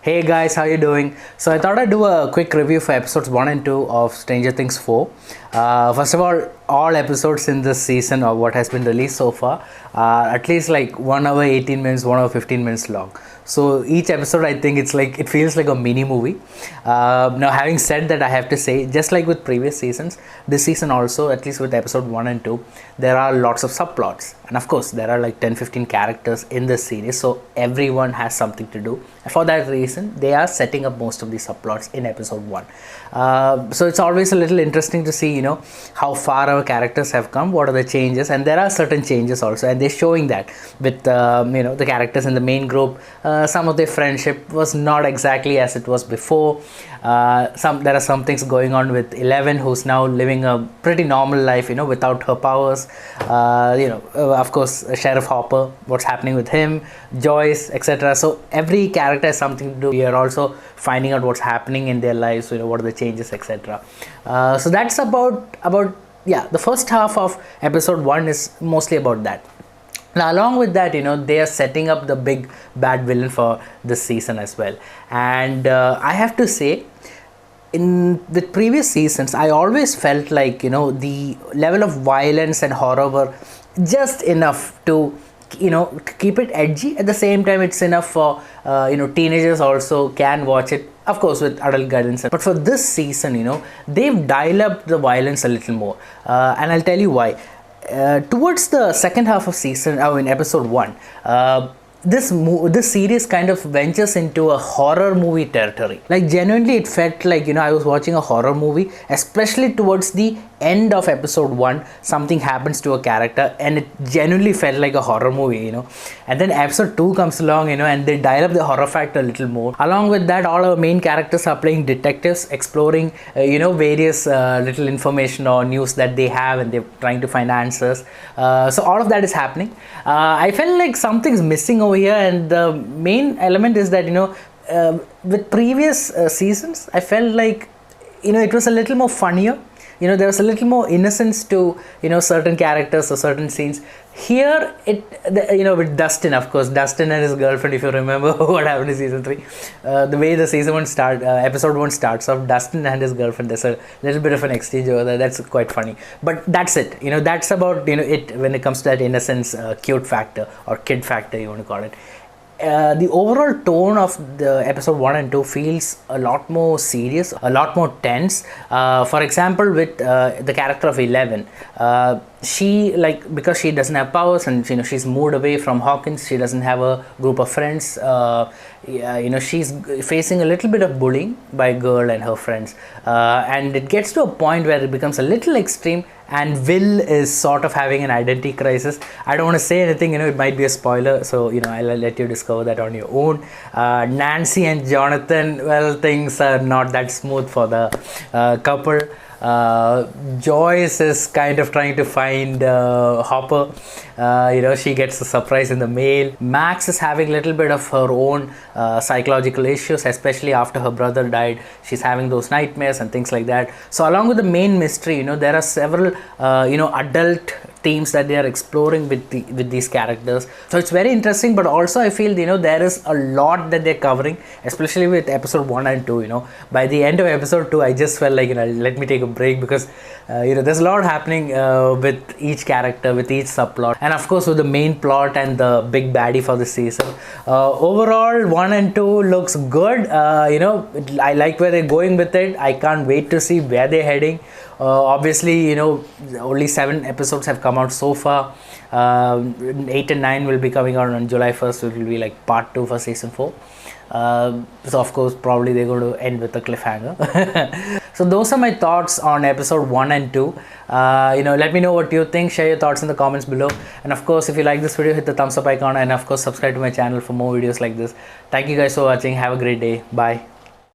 Hey guys, how you doing? So I thought I'd do a quick review for episodes 1 and 2 of Stranger Things 4. First of all episodes in this season or what has been released so far are at least like 1 hour 18 minutes, 1 hour 15 minutes long. So each episode, I think it feels like a mini movie. Now having said that, I have to say, just like with previous seasons, this season also, at least with episode 1 and 2, there are lots of subplots. And of course, there are like 10-15 characters in this series, so everyone has something to do. And for that reason, they are setting up most of these subplots in episode 1. So it's always a little interesting to see, how far our characters have come, what are the changes, and there are certain changes also, and they're showing that with the characters in the main group. Some of their friendship was not exactly as it was before. There are some things going on with Eleven, who's now living a pretty normal life, without her powers. Of course, Sheriff Hopper, what's happening with him, Joyce, etc. So every character has something to do. We are also finding out what's happening in their lives, what are the changes, etc. So that's about the first half of episode 1 is mostly about that. Now, along with that, they are setting up the big bad villain for this season as well. And I have to say, in the previous seasons, I always felt like, the level of violence and horror were just enough to, keep it edgy. At the same time, it's enough for, teenagers also can watch it, of course, with adult guidance. But for this season, they've dialed up the violence a little more. And I'll tell you why. Towards the second half of season, in episode 1, this series kind of ventures into a horror movie territory. Like, genuinely, it felt like, I was watching a horror movie, especially towards the end of episode 1. Something happens to a character and it genuinely felt like a horror movie, and then episode 2 comes along, and they dial up the horror factor a little more. Along with that, all our main characters are playing detectives, exploring various little information or news that they have, and they're trying to find answers. So all of that is happening. I felt like something's missing over here, and the main element is that with previous seasons, I felt like it was a little more funnier. There was a little more innocence to certain characters or certain scenes. Here, with Dustin, of course, Dustin and his girlfriend. If you remember what happened in season 3, the way the episode 1 starts off, Dustin and his girlfriend. There's a little bit of an exchange over there. That's quite funny. But that's it. That's about it when it comes to that innocence, cute factor or kid factor, you want to call it. The overall tone of the episode 1 and 2 feels a lot more serious, a lot more tense. For example, with the character of Eleven, she, because she doesn't have powers and she's moved away from Hawkins, she doesn't have a group of friends. She's facing a little bit of bullying by Girl and her friends, and it gets to a point where it becomes a little extreme, and Will is sort of having an identity crisis. I don't want to say anything, it might be a spoiler, so I'll let you discover that on your own. Nancy and Jonathan, well, things are not that smooth for the couple. Joyce is kind of trying to find Hopper. She gets a surprise in the mail. Max is having a little bit of her own psychological issues, especially after her brother died. She's having those nightmares and things like that. So along with the main mystery, there are several adult themes that they are exploring with these characters. So it's very interesting, but also I feel there is a lot that they're covering, especially with episode 1 and 2. By the end of episode 2, I just felt like let me take a break, because there's a lot happening with each character, with each subplot, and of course with the main plot and the big baddie for the season. Overall, 1 and 2 looks good. I like where they're going with it. I can't wait to see where they're heading. Obviously, only 7 episodes have come out so far. 8 and 9 will be coming out on July 1st. It will be like part 2 for season 4. So of course, probably they're going to end with a cliffhanger. So those are my thoughts on episode 1 and 2. Let me know what you think. Share your thoughts in the comments below. And of course, if you like this video, hit the thumbs up icon, and of course subscribe to my channel for more videos like this. Thank you guys for watching. Have a great day. Bye.